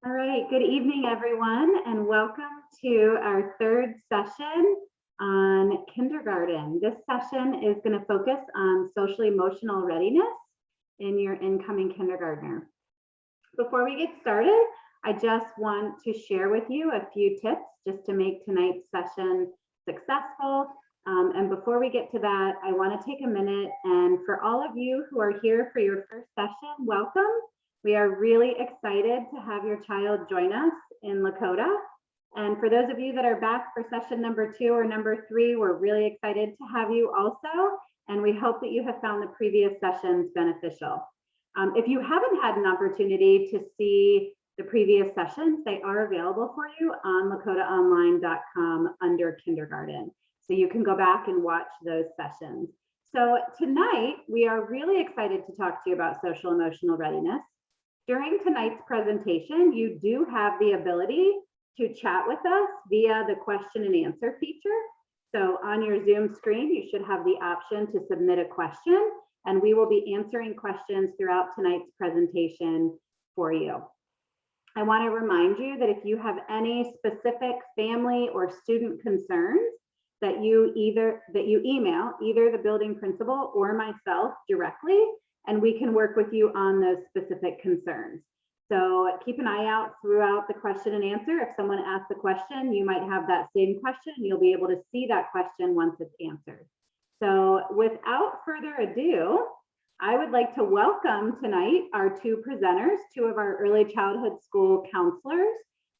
All right, good evening, everyone, and welcome to our third session on kindergarten. This session is going to focus on social emotional readiness in your incoming kindergartner. Before we get started, I just want to share with you a few tips just to make tonight's session successful. And before we get to that, I want to take a minute and for all of you who are here for your first session, welcome. We are really excited to have your child join us in Lakota. And for those of you that are back for session number 2 or number 3, we're really excited to have you also. And we hope that you have found the previous sessions beneficial. If you haven't had an opportunity to see the previous sessions, they are available for you on lakotaonline.com under kindergarten. So you can go back and watch those sessions. So tonight, we are really excited to talk to you about social emotional readiness. During tonight's presentation, you do have the ability to chat with us via the question and answer feature. So on your Zoom screen, you should have the option to submit a question, and we will be answering questions throughout tonight's presentation for you. I want to remind you that if you have any specific family or student concerns, that you email either the building principal or myself directly, and we can work with you on those specific concerns. So keep an eye out throughout the question and answer. If someone asks a question, you might have that same question. You'll be able to see that question once it's answered. So without further ado, I would like to welcome tonight our 2 presenters, 2 of our early childhood school counselors,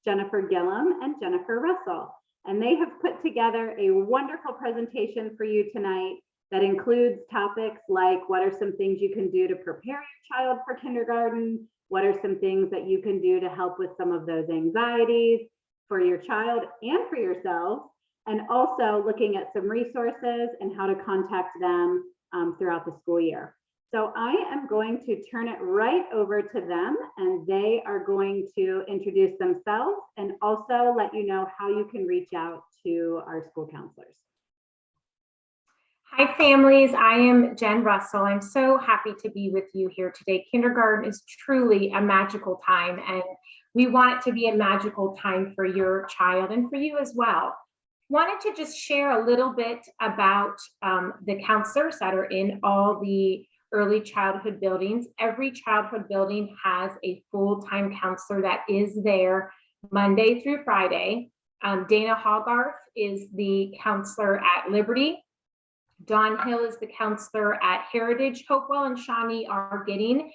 Jennifer Gillum and Jennifer Russell. And they have put together a wonderful presentation for you tonight that includes topics like what are some things you can do to prepare your child for kindergarten? What are some things that you can do to help with some of those anxieties for your child and for yourselves? And also looking at some resources and how to contact them throughout the school year. So I am going to turn it right over to them, and they are going to introduce themselves and also let you know how you can reach out to our school counselors. Hi, families. I am Jen Russell. I'm so happy to be with you here today. Kindergarten is truly a magical time, and we want it to be a magical time for your child and for you as well. Wanted to just share a little bit about the counselors that are in all the early childhood buildings. Every childhood building has a full-time counselor that is there Monday through Friday. Dana Hogarth is the counselor at Liberty. Dawn Hill is the counselor at Heritage. Hopewell and Shawnee are getting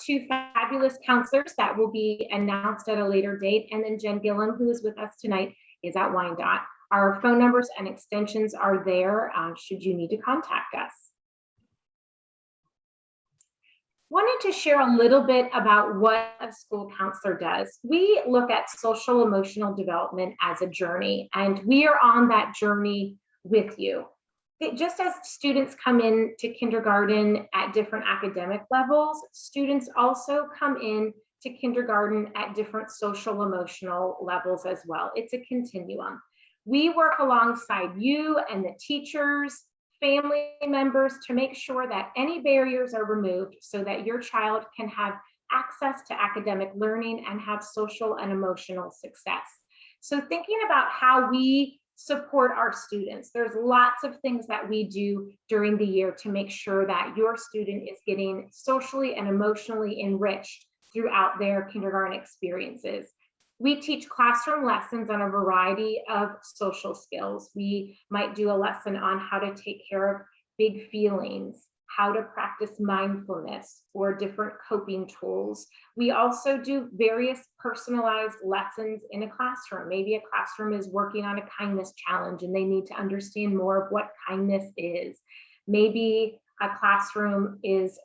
2 fabulous counselors that will be announced at a later date. And then Jen Gillum, who is with us tonight, is at Wyandotte. Our phone numbers and extensions are there should you need to contact us. Wanted to share a little bit about what a school counselor does. We look at social emotional development as a journey, and we are on that journey with you. Just as students come in to kindergarten at different academic levels, students also come in to kindergarten at different social emotional levels as well. It's a continuum. We work alongside you and the teachers, family members to make sure that any barriers are removed so that your child can have access to academic learning and have social and emotional success. So thinking about how we support our students, there's lots of things that we do during the year to make sure that your student is getting socially and emotionally enriched throughout their kindergarten experiences. We teach classroom lessons on a variety of social skills. We might do a lesson on how to take care of big feelings, how to practice mindfulness or different coping tools. We also do various personalized lessons in a classroom. Maybe a classroom is working on a kindness challenge and they need to understand more of what kindness is. Maybe a classroom is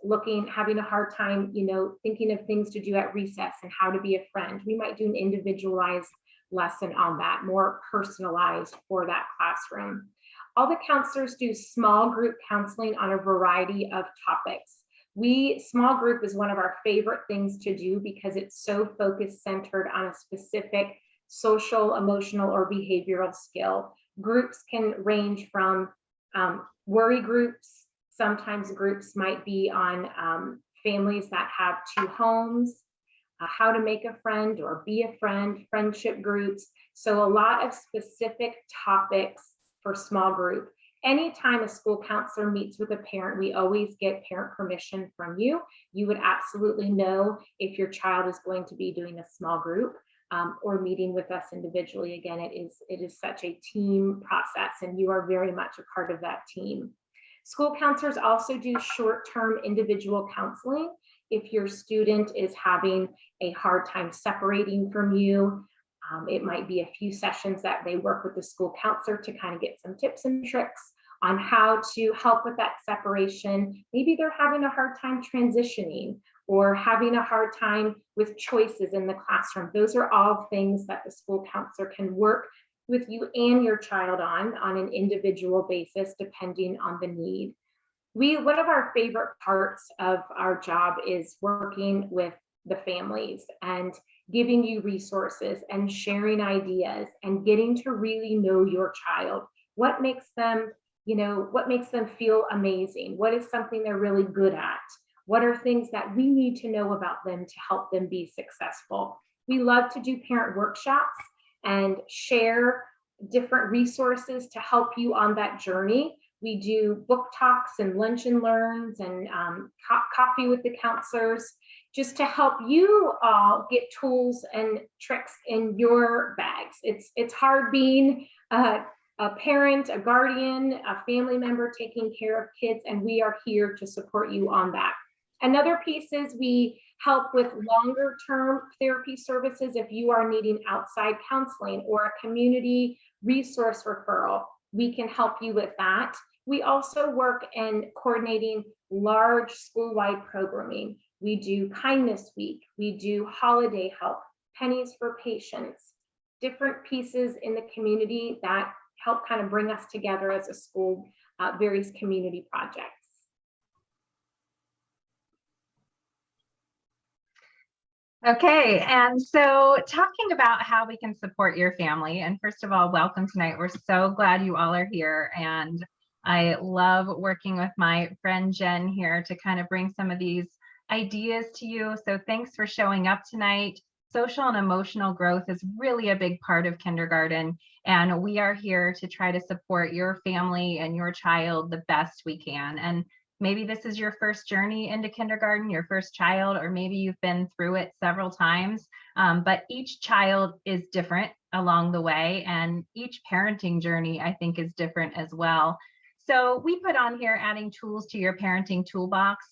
having a hard time, thinking of things to do at recess and how to be a friend. We might do an individualized lesson on that, more personalized for that classroom. All the counselors do small group counseling on a variety of topics. Small group is one of our favorite things to do because it's so focused, centered on a specific social, emotional, or behavioral skill. Groups can range from worry groups. Sometimes groups might be on families that have 2 homes. how to make a friend or be a friend, friendship groups. So a lot of specific topics for small group. Anytime a school counselor meets with a parent, we always get parent permission from you. You would absolutely know if your child is going to be doing a small group or meeting with us individually. Again, it is such a team process, and you are very much a part of that team. School counselors also do short-term individual counseling. If your student is having a hard time separating from you, it might be a few sessions that they work with the school counselor to kind of get some tips and tricks on how to help with that separation. Maybe they're having a hard time transitioning or having a hard time with choices in the classroom. Those are all things that the school counselor can work with you and your child on an individual basis, depending on the need. One of our favorite parts of our job is working with the families and giving you resources and sharing ideas and getting to really know your child. What makes them, what makes them feel amazing? What is something they're really good at? What are things that we need to know about them to help them be successful? We love to do parent workshops and share different resources to help you on that journey. We do book talks and lunch and learns and coffee with the counselors, just to help you all get tools and tricks in your bags. It's hard being a parent, a guardian, a family member taking care of kids, and we are here to support you on that. Another piece is we help with longer term therapy services if you are needing outside counseling or a community resource referral. We can help you with that. We also work in coordinating large school-wide programming. We do Kindness Week. We do holiday help, pennies for patients, different pieces in the community that help kind of bring us together as a school, various community projects. Okay, and so talking about how we can support your family, and first of all, welcome tonight. We're so glad you all are here, and I love working with my friend Jen here to kind of bring some of these ideas to you. So thanks for showing up tonight. Social and emotional growth is really a big part of kindergarten, and we are here to try to support your family and your child the best we can. And maybe this is your first journey into kindergarten, your first child, or maybe you've been through it several times, but each child is different along the way, and each parenting journey, I think, is different as well. So we put on here adding tools to your parenting toolbox.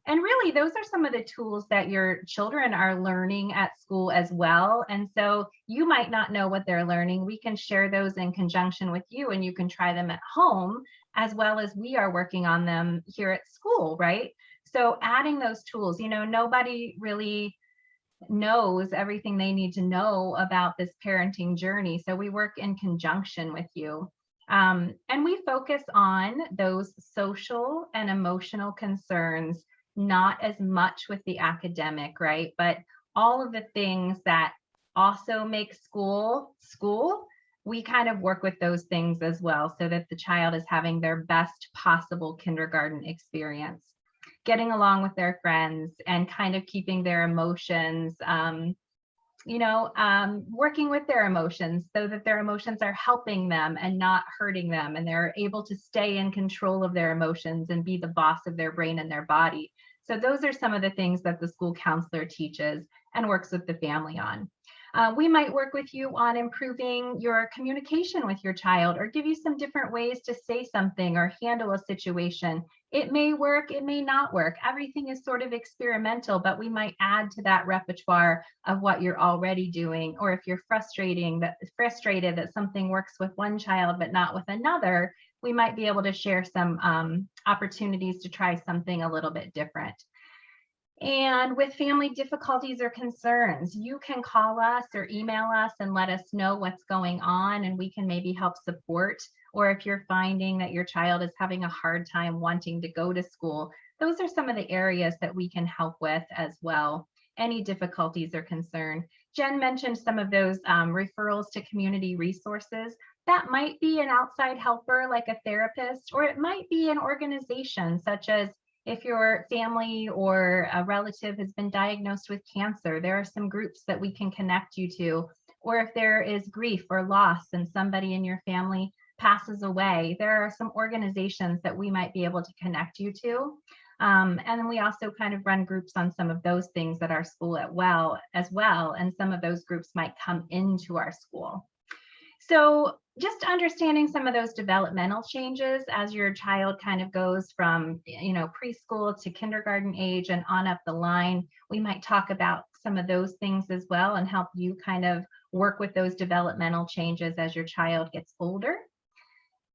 And really, those are some of the tools that your children are learning at school as well. And so you might not know what they're learning. We can share those in conjunction with you, and you can try them at home as well as we are working on them here at school, right? So adding those tools, nobody really knows everything they need to know about this parenting journey. So we work in conjunction with you. And we focus on those social and emotional concerns, not as much with the academic, right? But all of the things that also make school, we kind of work with those things as well, so that the child is having their best possible kindergarten experience, getting along with their friends and kind of keeping their emotions, working with their emotions so that their emotions are helping them and not hurting them, and they're able to stay in control of their emotions and be the boss of their brain and their body. So those are some of the things that the school counselor teaches and works with the family on. We might work with you on improving your communication with your child, or give you some different ways to say something or handle a situation. It may work, it may not work. Everything is sort of experimental, but we might add to that repertoire of what you're already doing. Or if you're frustrated that something works with one child but not with another, we might be able to share some opportunities to try something a little bit different. And with family difficulties or concerns, you can call us or email us and let us know what's going on, and we can maybe help support. Or if you're finding that your child is having a hard time wanting to go to school, those are some of the areas that we can help with as well. Any difficulties or concern. Jen mentioned some of those referrals to community resources. That might be an outside helper like a therapist, or it might be an organization such as If your family or a relative has been diagnosed with cancer, there are some groups that we can connect you to. Or if there is grief or loss and somebody in your family passes away, there are some organizations that we might be able to connect you to. And then we also kind of run groups on some of those things at our school as well. And some of those groups might come into our school. So just understanding some of those developmental changes as your child kind of goes from, preschool to kindergarten age and on up the line, we might talk about some of those things as well and help you kind of work with those developmental changes as your child gets older.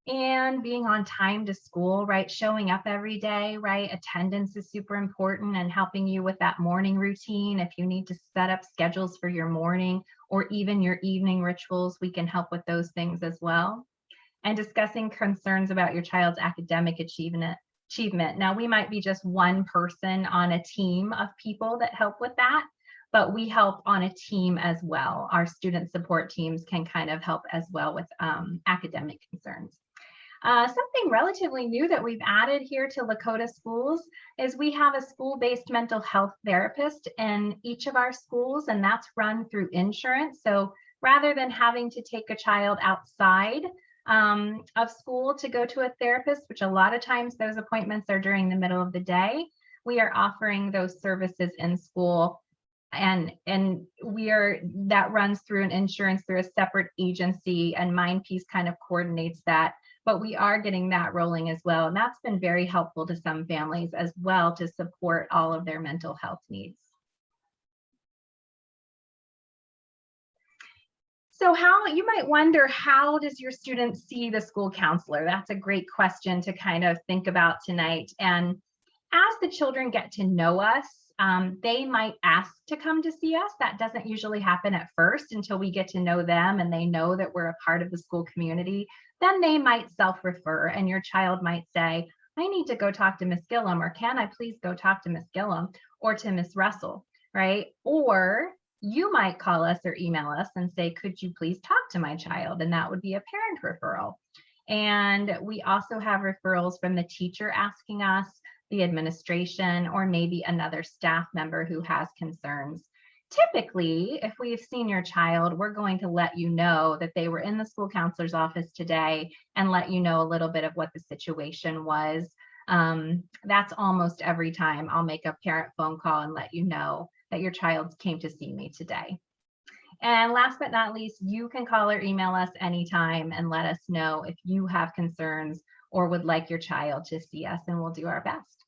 And being on time to school, right? Showing up every day, right? Attendance is super important, and helping you with that morning routine. If you need to set up schedules for your morning or even your evening rituals, we can help with those things as well. And discussing concerns about your child's academic achievement. Now, we might be just one person on a team of people that help with that, but we help on a team as well. Our student support teams can kind of help as well with academic concerns. Something relatively new that we've added here to Lakota schools is we have a school-based mental health therapist in each of our schools, and that's run through insurance. So rather than having to take a child outside of school to go to a therapist, which a lot of times those appointments are during the middle of the day, we are offering those services in school. And that runs through an insurance through a separate agency, and Mindpiece kind of coordinates that. But we are getting that rolling as well. And that's been very helpful to some families as well to support all of their mental health needs. So you might wonder, how does your student see the school counselor? That's a great question to kind of think about tonight. And as the children get to know us, they might ask to come to see us. That doesn't usually happen at first until we get to know them and they know that we're a part of the school community. Then they might self-refer, and your child might say, I need to go talk to Miss Gillum, or can I please go talk to Miss Gillum or to Miss Russell, right? Or you might call us or email us and say, could you please talk to my child? And that would be a parent referral. And we also have referrals from the teacher asking us, the administration, or maybe another staff member who has concerns. Typically, if we've seen your child, we're going to let you know that they were in the school counselor's office today and let you know a little bit of what the situation was. That's almost every time I'll make a parent phone call and let you know that your child came to see me today. And last but not least, you can call or email us anytime and let us know if you have concerns or would like your child to see us, and we'll do our best.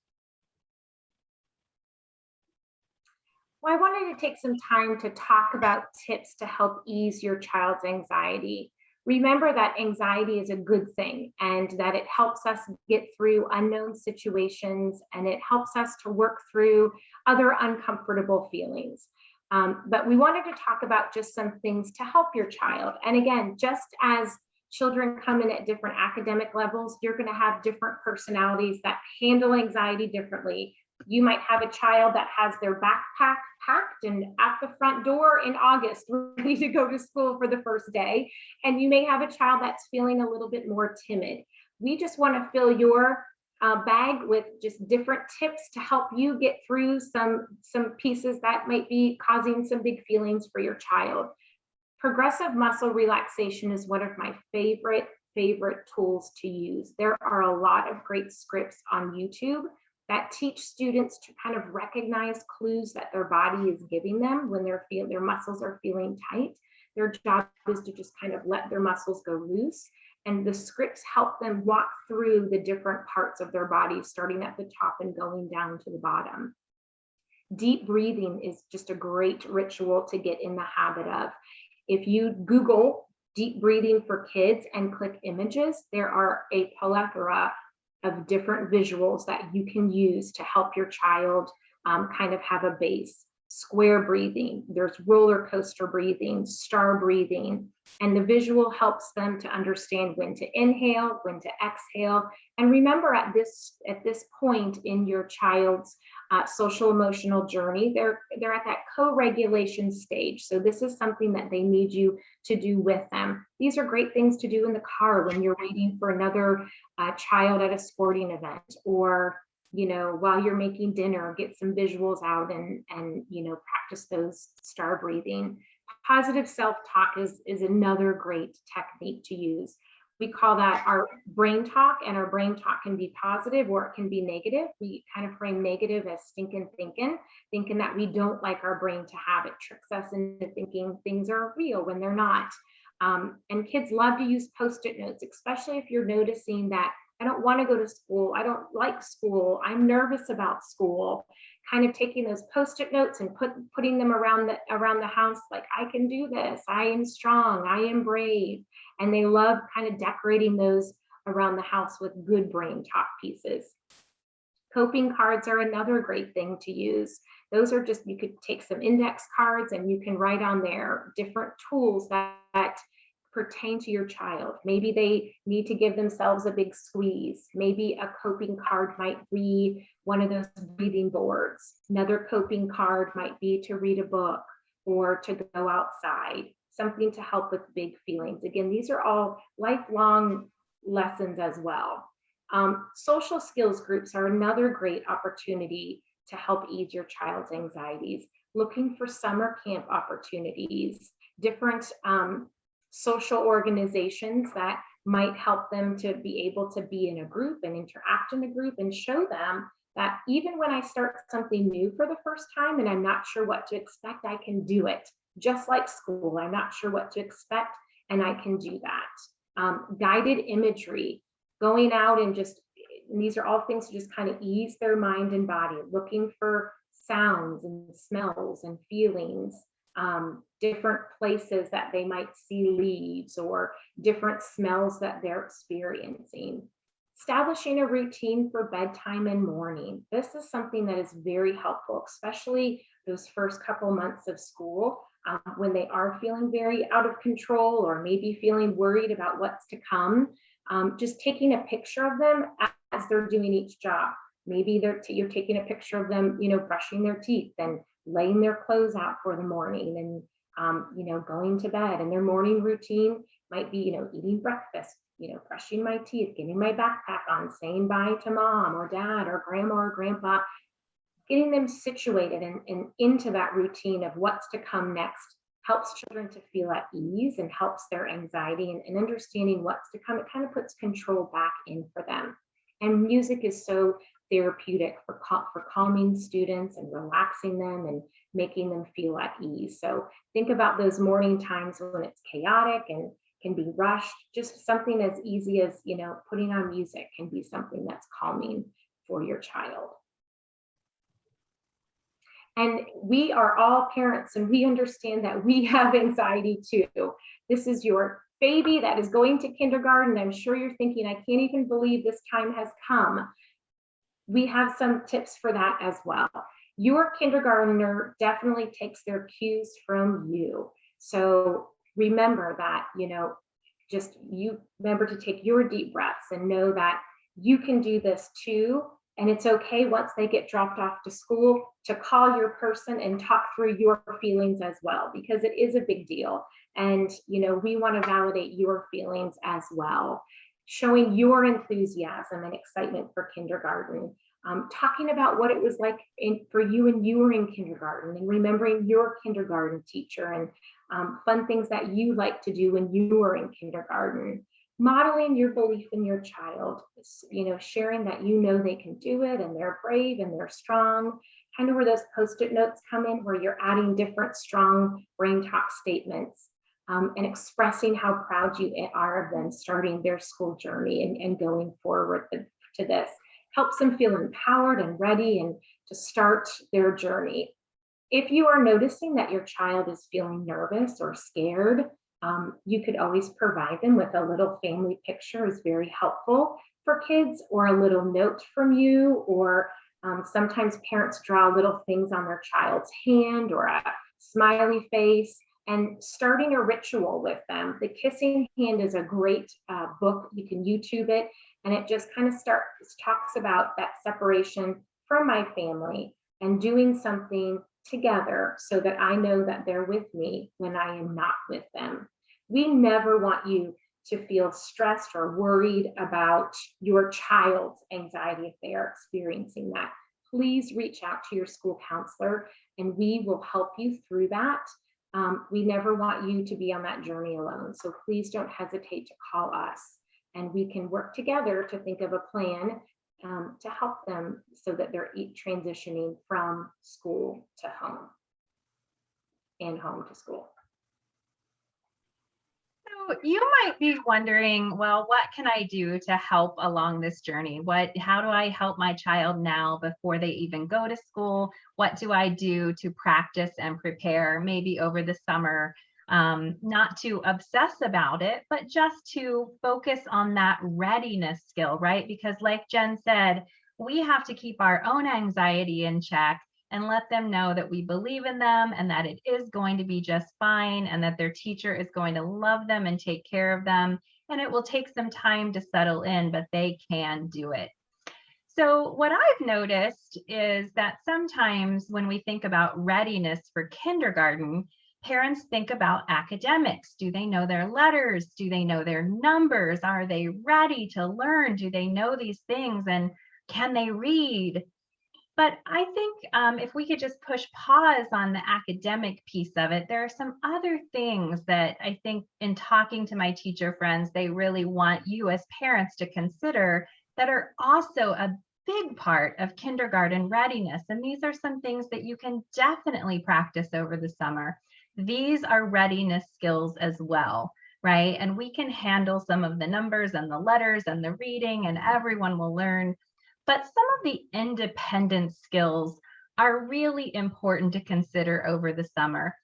Well, I wanted to take some time to talk about tips to help ease your child's anxiety. Remember that anxiety is a good thing and that it helps us get through unknown situations, and it helps us to work through other uncomfortable feelings. But we wanted to talk about just some things to help your child. And again, just as children come in at different academic levels, you're going to have different personalities that handle anxiety differently. You might have a child that has their backpack packed and at the front door in August, ready to go to school for the first day. And you may have a child that's feeling a little bit more timid. We just want to fill your bag with just different tips to help you get through some pieces that might be causing some big feelings for your child. Progressive muscle relaxation is one of my favorite tools to use. There are a lot of great scripts on YouTube that teach students to kind of recognize clues that their body is giving them when their muscles are feeling tight. Their job is to just kind of let their muscles go loose. And the scripts help them walk through the different parts of their body, starting at the top and going down to the bottom. Deep breathing is just a great ritual to get in the habit of. If you Google deep breathing for kids and click images, there are a plethora of different visuals that you can use to help your child kind of have a base. Square breathing, there's roller coaster breathing, star breathing, and the visual helps them to understand when to inhale, when to exhale. And remember, at this point in your child's social emotional journey, they're at that co-regulation stage. So this is something that they need you to do with them. These are great things to do in the car when you're waiting for another child at a sporting event, or while you're making dinner, get some visuals out and practice those star breathing. Positive self-talk is another great technique to use. We call that our brain talk, and our brain talk can be positive or it can be negative. We kind of frame negative as stinking thinking that we don't like our brain to have. It tricks us into thinking things are real when they're not. And kids love to use Post-it notes, especially if you're noticing that I don't want to go to school, I don't like school, I'm nervous about school. Kind of taking those Post-it notes and putting them around the house, like, I can do this, I am strong, I am brave. And they love kind of decorating those around the house with good brain talk pieces. Coping cards are another great thing to use. Those are just, you could take some index cards and you can write on there different tools that pertain to your child. Maybe they need to give themselves a big squeeze. Maybe a coping card might be one of those breathing boards. Another coping card might be to read a book or to go outside, something to help with big feelings. Again, these are all lifelong lessons as well. Social skills groups are another great opportunity to help ease your child's anxieties. Looking for summer camp opportunities, different social organizations that might help them to be able to be in a group and interact in a group, and show them that even when I start something new for the first time and I'm not sure what to expect, I can do it. Just like school, I'm not sure what to expect and I can do that. Guided imagery, going out and these are all things to just kind of ease their mind and body, looking for sounds and smells and feelings. Different places that they might see leaves or different smells that they're experiencing. Establishing a routine for bedtime and morning. This is something that is very helpful, especially those first couple months of school, when they are feeling very out of control or maybe feeling worried about what's to come. Just taking a picture of them as they're doing each job. Maybe you're taking a picture of them, brushing their teeth and laying their clothes out for the morning and, going to bed. And their morning routine might be, eating breakfast, brushing my teeth, getting my backpack on, saying bye to mom or dad or grandma or grandpa, getting them situated and into that routine of what's to come next helps children to feel at ease and helps their anxiety and understanding what's to come. It kind of puts control back in for them. And music is so therapeutic for calming students and relaxing them and making them feel at ease. So think about those morning times when it's chaotic and can be rushed. Just something as easy as, putting on music can be something that's calming for your child. And we are all parents and we understand that we have anxiety too. This is your baby that is going to kindergarten. I'm sure you're thinking, I can't even believe this time has come. We have some tips for that as well. Your kindergartner definitely takes their cues from you. So remember that, you remember to take your deep breaths and know that you can do this too. And it's okay once they get dropped off to school to call your person and talk through your feelings as well, because it is a big deal. And, we want to validate your feelings as well. Showing your enthusiasm and excitement for kindergarten, talking about what it was like for you when you were in kindergarten and remembering your kindergarten teacher and fun things that you like to do when you were in kindergarten. Modeling your belief in your child, sharing that they can do it and they're brave and they're strong, kind of where those Post-it notes come in, where you're adding different strong brain talk statements and expressing how proud you are of them starting their school journey and going forward to this. Helps them feel empowered and ready and to start their journey. If you are noticing that your child is feeling nervous or scared, you could always provide them with a little family picture is very helpful for kids, or a little note from you, or sometimes parents draw little things on their child's hand or a smiley face, and starting a ritual with them. The Kissing Hand is a great book. You can YouTube it, and it just kind of talks about that separation from my family and doing something together so that I know that they're with me when I am not with them. We never want you to feel stressed or worried about your child's anxiety if they are experiencing that, please reach out to your school counselor and we will help you through that. We never want you to be on that journey alone. So please don't hesitate to call us and we can work together to think of a plan to help them so that they're transitioning from school to home and home to school. So you might be wondering, well, what can I do to help along this journey? How do I help my child now before they even go to school? What do I do to practice and prepare maybe over the summer? Not to obsess about it, but just to focus on that readiness skill, right? Because like Jen said, we have to keep our own anxiety in check and let them know that we believe in them and that it is going to be just fine and that their teacher is going to love them and take care of them. And it will take some time to settle in, but they can do it. So what I've noticed is that sometimes when we think about readiness for kindergarten, parents think about academics. Do they know their letters? Do they know their numbers? Are they ready to learn? Do they know these things? And can they read? But I think if we could just push pause on the academic piece of it, there are some other things that I think in talking to my teacher friends, they really want you as parents to consider that are also a big part of kindergarten readiness. And these are some things that you can definitely practice over the summer. These are readiness skills as well, right? And we can handle some of the numbers and the letters and the reading, and everyone will learn. But some of the independent skills are really important to consider over the summer.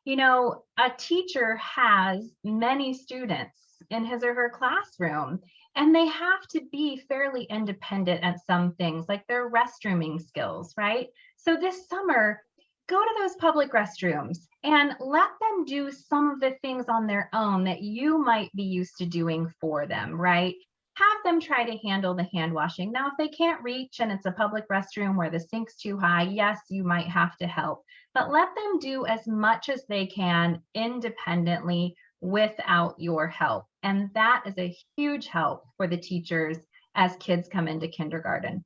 You know, a teacher has many students in his or her classroom, and they have to be fairly independent at some things, like their restrooming skills, right? So this summer, go to those public restrooms and let them do some of the things on their own that you might be used to doing for them, right? Have them try to handle the hand washing. Now, if they can't reach and it's a public restroom where the sink's too high, yes, you might have to help, but let them do as much as they can independently without your help. And that is a huge help for the teachers as kids come into kindergarten.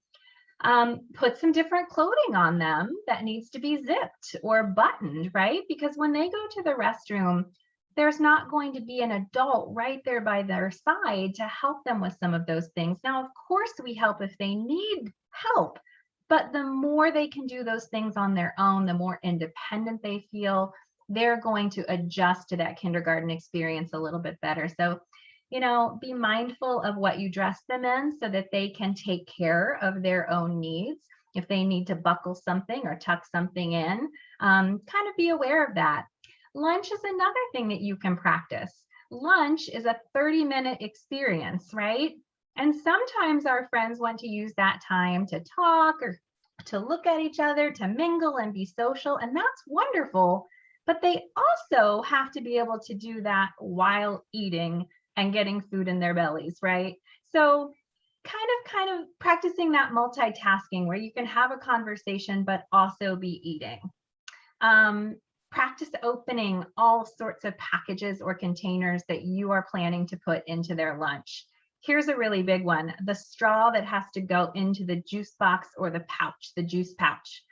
Put some different clothing on them that needs to be zipped or buttoned, right? Because when they go to the restroom, there's not going to be an adult right there by their side to help them with some of those things. Now, of course, we help if they need help, but the more they can do those things on their own, the more independent they feel, they're going to adjust to that kindergarten experience a little bit better. So, you know, be mindful of what you dress them in so that they can take care of their own needs. If they need to buckle something or tuck something in, kind of be aware of that. Lunch is another thing that you can practice. Lunch is a 30-minute experience, right? And sometimes our friends want to use that time to talk or to look at each other, to mingle and be social, and that's wonderful. But they also have to be able to do that while eating and getting food in their bellies, right? So kind of practicing that multitasking where you can have a conversation, but also be eating. Practice opening all sorts of packages or containers that you are planning to put into their lunch. Here's a really big one, the straw that has to go into the juice box or the pouch, the juice pouch.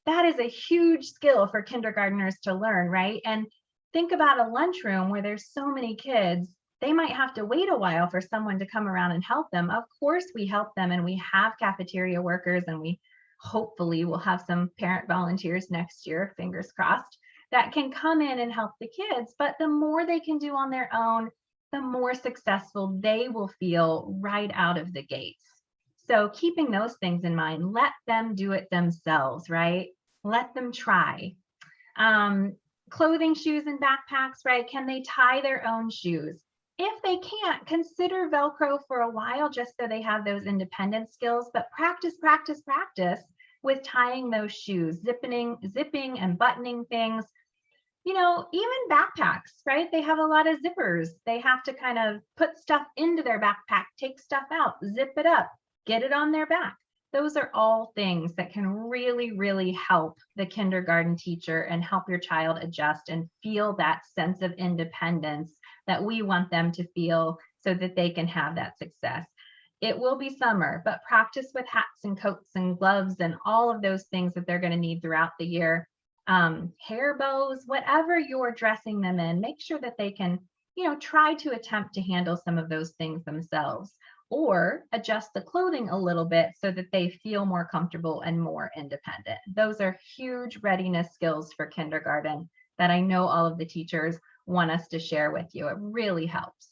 That is a huge skill for kindergartners to learn, right? And think about a lunchroom where there's so many kids, they might have to wait a while for someone to come around and help them. Of course, we help them and we have cafeteria workers and we hopefully will have some parent volunteers next year, fingers crossed, that can come in and help the kids. But the more they can do on their own, the more successful they will feel right out of the gates. So keeping those things in mind, let them do it themselves, right? Let them try. Clothing, shoes, and backpacks, right? Can they tie their own shoes? If they can't, consider Velcro for a while just so they have those independent skills, but practice with tying those shoes, zipping and buttoning things. You know, even backpacks, right? They have a lot of zippers. They have to kind of put stuff into their backpack, take stuff out, zip it up, get it on their back. Those are all things that can really, really help the kindergarten teacher and help your child adjust and feel that sense of independence that we want them to feel so that they can have that success. It will be summer, but practice with hats and coats and gloves and all of those things that they're going to need throughout the year. Hair bows, whatever you're dressing them in, make sure that they can, try to attempt to handle some of those things themselves, or adjust the clothing a little bit so that they feel more comfortable and more independent. Those are huge readiness skills for kindergarten that I know all of the teachers want us to share with you. It really helps.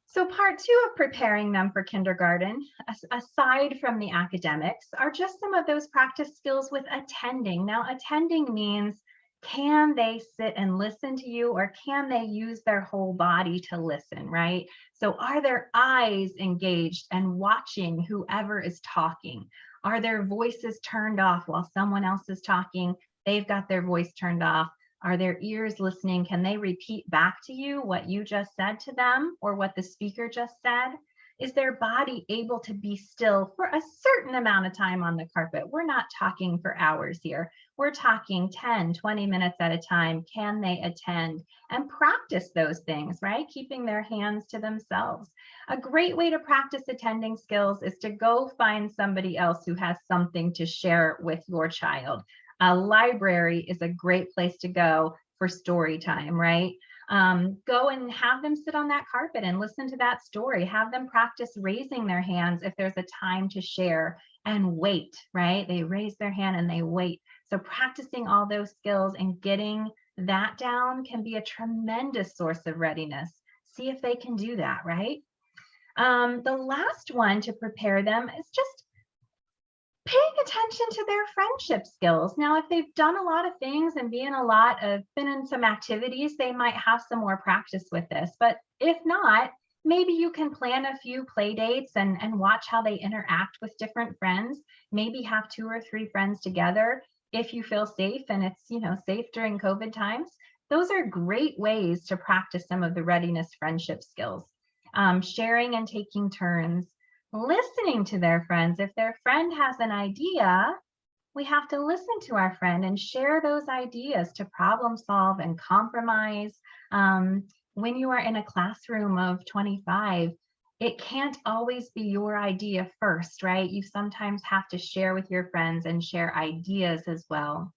So part 2 of preparing them for kindergarten, aside from the academics, are just some of those practice skills with attending. Now, attending means, can they sit and listen to you, or can they use their whole body to listen, right? So are their eyes engaged and watching whoever is talking? Are their voices turned off while someone else is talking? They've got their voice turned off. Are their ears listening? Can they repeat back to you what you just said to them or what the speaker just said? Is their body able to be still for a certain amount of time on the carpet? We're not talking for hours here. We're talking 10, 20 minutes at a time. Can they attend and practice those things, right? Keeping their hands to themselves. A great way to practice attending skills is to go find somebody else who has something to share with your child. A library is a great place to go for story time, right? Go and have them sit on that carpet and listen to that story. Have them practice raising their hands if there's a time to share, and wait, right? They raise their hand and they wait. So practicing all those skills and getting that down can be a tremendous source of readiness. See if they can do that, right? The last one to prepare them is just paying attention to their friendship skills. Now, if they've done a lot of things and been in some activities, they might have some more practice with this. But if not, maybe you can plan a few play dates and watch how they interact with different friends. Maybe have 2 or 3 friends together if you feel safe and it's, safe during COVID times. Those are great ways to practice some of the readiness friendship skills. Sharing and taking turns. Listening to their friends. If their friend has an idea, we have to listen to our friend and share those ideas to problem solve and compromise. When you are in a classroom of 25, it can't always be your idea first, right? You sometimes have to share with your friends and share ideas as well.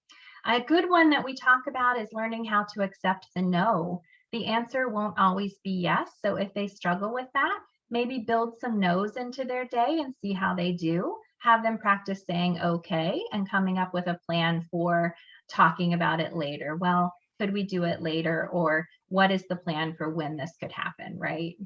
A good one that we talk about is learning how to accept the no. The answer won't always be yes. So if they struggle with that, maybe build some no's into their day and see how they do. Have them practice saying okay and coming up with a plan for talking about it later. Well, could we do it later? Or what is the plan for when this could happen, right?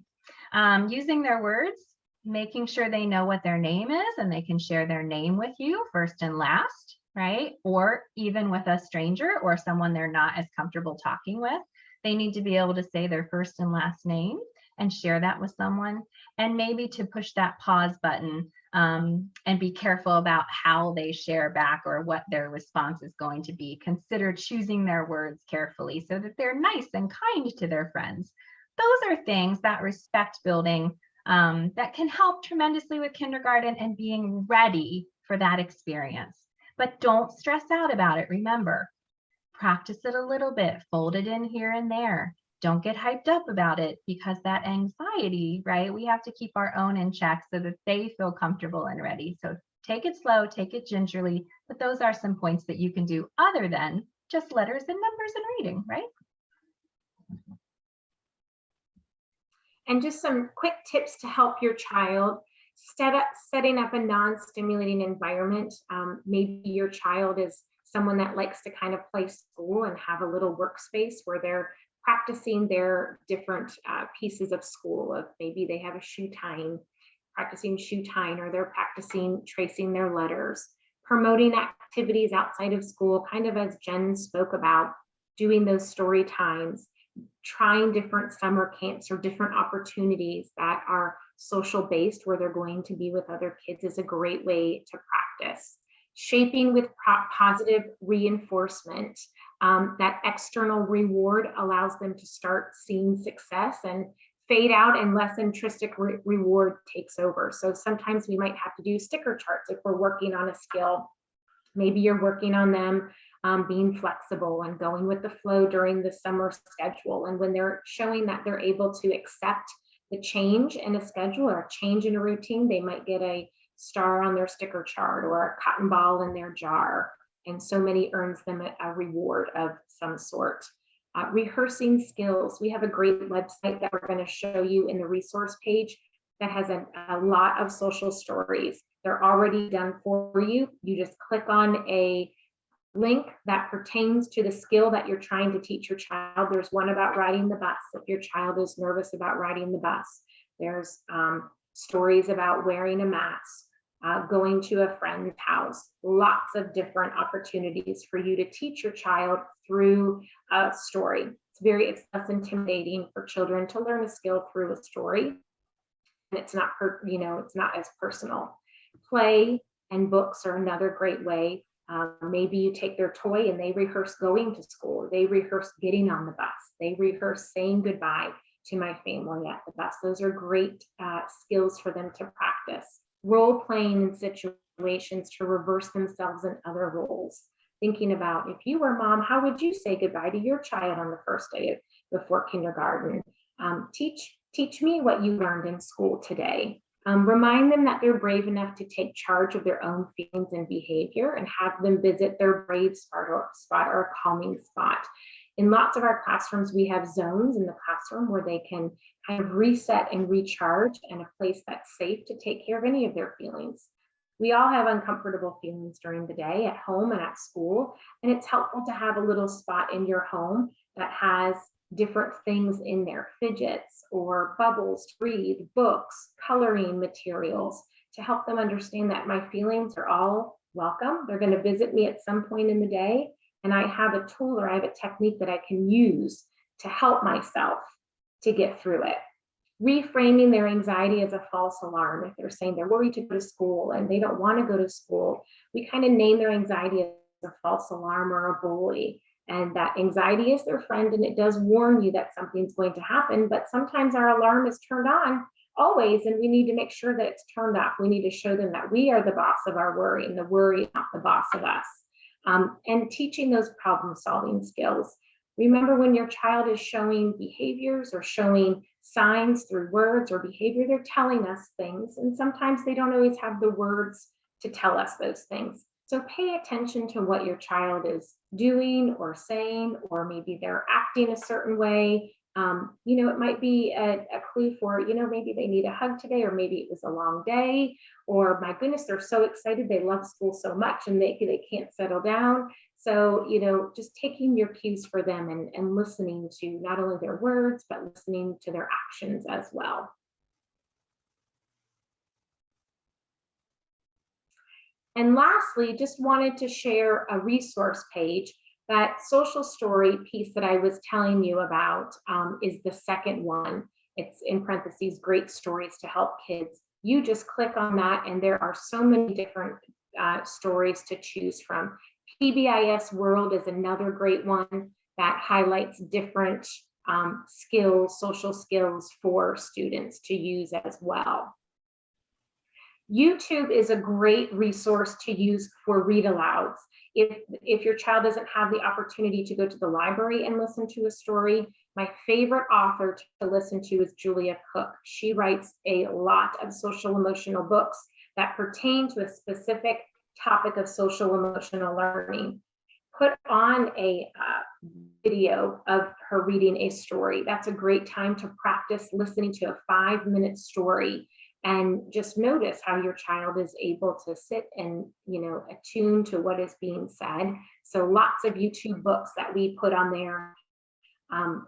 Using their words, making sure they know what their name is and they can share their name with you first and last, right? Or even with a stranger or someone they're not as comfortable talking with. They need to be able to say their first and last name and share that with someone, and maybe to push that pause button and be careful about how they share back or what their response is going to be. Consider choosing their words carefully so that they're nice and kind to their friends. Those are things, that respect building, that can help tremendously with kindergarten and being ready for that experience. But don't stress out about it. Remember, practice it a little bit, fold it in here and there. Don't get hyped up about it, because that anxiety, right? We have to keep our own in check so that they feel comfortable and ready. So take it slow, take it gingerly, but those are some points that you can do other than just letters and numbers and reading, right? And just some quick tips to help your child. Setting up a non-stimulating environment. Maybe your child is someone that likes to kind of play school and have a little workspace where they're practicing their different pieces of school. Of maybe they have a practicing shoe tying, or they're practicing tracing their letters. Promoting activities outside of school, kind of as Jen spoke about, doing those story times, trying different summer camps or different opportunities that are social based where they're going to be with other kids is a great way to practice. Shaping with positive reinforcement. That external reward allows them to start seeing success and fade out, and less intrinsic reward takes over. So sometimes we might have to do sticker charts if we're working on a skill. Maybe you're working on them being flexible and going with the flow during the summer schedule. And when they're showing that they're able to accept the change in a schedule or a change in a routine, they might get a star on their sticker chart or a cotton ball in their jar. And so many earns them a reward of some sort. Rehearsing skills. We have a great website that we're going to show you in the resource page that has a lot of social stories. They're already done for you. You just click on a link that pertains to the skill that you're trying to teach your child. There's one about riding the bus, if your child is nervous about riding the bus. There's stories about wearing a mask, going to a friend's house, lots of different opportunities for you to teach your child through a story. It's less intimidating for children to learn a skill through a story. And it's not, it's not as personal. Play and books are another great way. Maybe you take their toy and they rehearse going to school. They rehearse getting on the bus. They rehearse saying goodbye to my family at the bus. Those are great skills for them to practice. Role playing in situations to reverse themselves in other roles. Thinking about, if you were mom, how would you say goodbye to your child on the first day before kindergarten? Teach me what you learned in school today. Remind them that they're brave enough to take charge of their own feelings and behavior, and have them visit their brave spot or a calming spot. In lots of our classrooms, we have zones in the classroom where they can kind of reset and recharge, and a place that's safe to take care of any of their feelings. We all have uncomfortable feelings during the day at home and at school, and it's helpful to have a little spot in your home that has different things in there, fidgets or bubbles to breathe, books, coloring materials, to help them understand that my feelings are all welcome. They're going to visit me at some point in the day, and I have a tool or I have a technique that I can use to help myself to get through it. Reframing their anxiety as a false alarm. If they're saying they're worried to go to school and they don't want to go to school, we kind of name their anxiety as a false alarm or a bully. And that anxiety is their friend, and it does warn you that something's going to happen, but sometimes our alarm is turned on always, and we need to make sure that it's turned off. We need to show them that we are the boss of our worry, and the worry is not the boss of us. And teaching those problem-solving skills. Remember, when your child is showing behaviors or showing signs through words or behavior, they're telling us things, and sometimes they don't always have the words to tell us those things. So pay attention to what your child is doing or saying, or maybe they're acting a certain way. It might be a clue for, maybe they need a hug today, or maybe it was a long day, or my goodness, they're so excited, they love school so much and they can't settle down. So, just taking your cues for them and listening to not only their words, but listening to their actions as well. And lastly, just wanted to share a resource page. That social story piece that I was telling you about is the second one. It's in parentheses, great stories to help kids. You just click on that, and there are so many different stories to choose from. PBIS World is another great one that highlights different skills, social skills for students to use as well. YouTube is a great resource to use for read alouds. If your child doesn't have the opportunity to go to the library and listen to a story, my favorite author to listen to is Julia Cook. She writes a lot of social emotional books that pertain to a specific topic of social emotional learning. Put on a video of her reading a story. That's a great time to practice listening to a 5-minute story, and just notice how your child is able to sit and, attune to what is being said. So lots of YouTube books that we put on there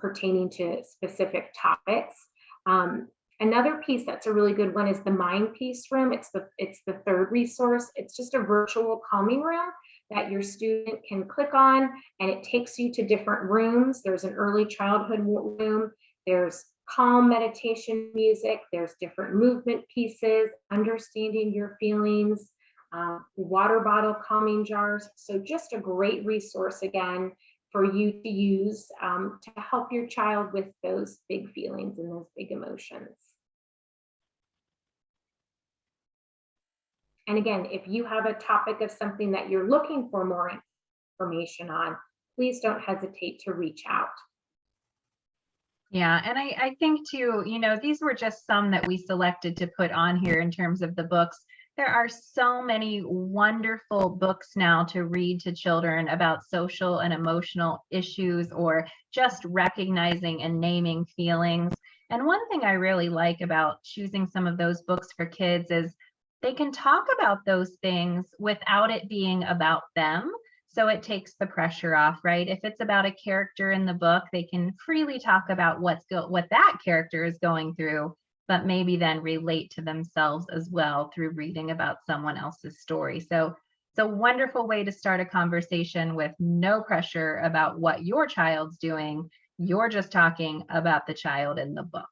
pertaining to specific topics. Another piece that's a really good one is the Mind Peace Room. It's the third resource. It's just a virtual calming room that your student can click on, and it takes you to different rooms. There's an early childhood room. There's calm meditation music. There's different movement pieces, understanding your feelings, water bottle calming jars. So just a great resource, again, for you to use to help your child with those big feelings and those big emotions. And again, if you have a topic of something that you're looking for more information on, please don't hesitate to reach out. Yeah, and I think too, these were just some that we selected to put on here in terms of the books. There are so many wonderful books now to read to children about social and emotional issues, or just recognizing and naming feelings. And one thing I really like about choosing some of those books for kids is they can talk about those things without it being about them. So it takes the pressure off, right? If it's about a character in the book, they can freely talk about what that character is going through, but maybe then relate to themselves as well through reading about someone else's story. So it's a wonderful way to start a conversation with no pressure about what your child's doing. You're just talking about the child in the book.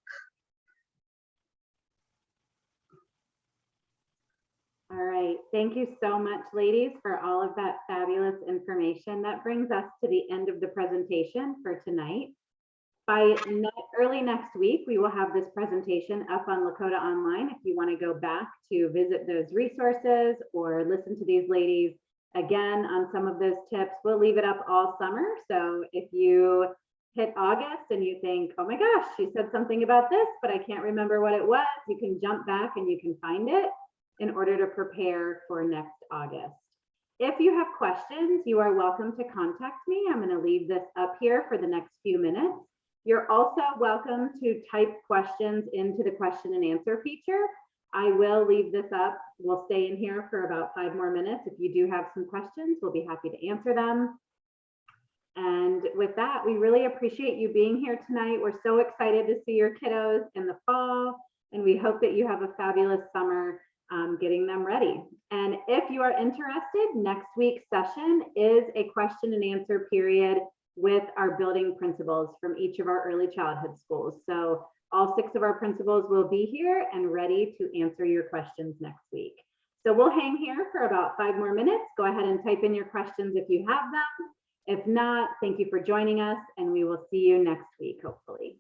All right, thank you so much, ladies, for all of that fabulous information. That brings us to the end of the presentation for tonight. By early next week, we will have this presentation up on Lakota Online if you want to go back to visit those resources or listen to these ladies again on some of those tips. We'll leave it up all summer. So if you hit August and you think, oh my gosh, she said something about this, but I can't remember what it was, you can jump back and you can find it in order to prepare for next August. If you have questions, you are welcome to contact me. I'm going to leave this up here for the next few minutes. You're also welcome to type questions into the question and answer feature. I will leave this up. We'll stay in here for about 5 more minutes. If you do have some questions, we'll be happy to answer them. And with that, we really appreciate you being here tonight. We're so excited to see your kiddos in the fall, and we hope that you have a fabulous summer getting them ready. And if you are interested, next week's session is a question and answer period with our building principals from each of our early childhood schools. So all 6 of our principals will be here and ready to answer your questions next week. So we'll hang here for about 5 more minutes. Go ahead and type in your questions if you have them. If not, thank you for joining us, and we will see you next week, hopefully.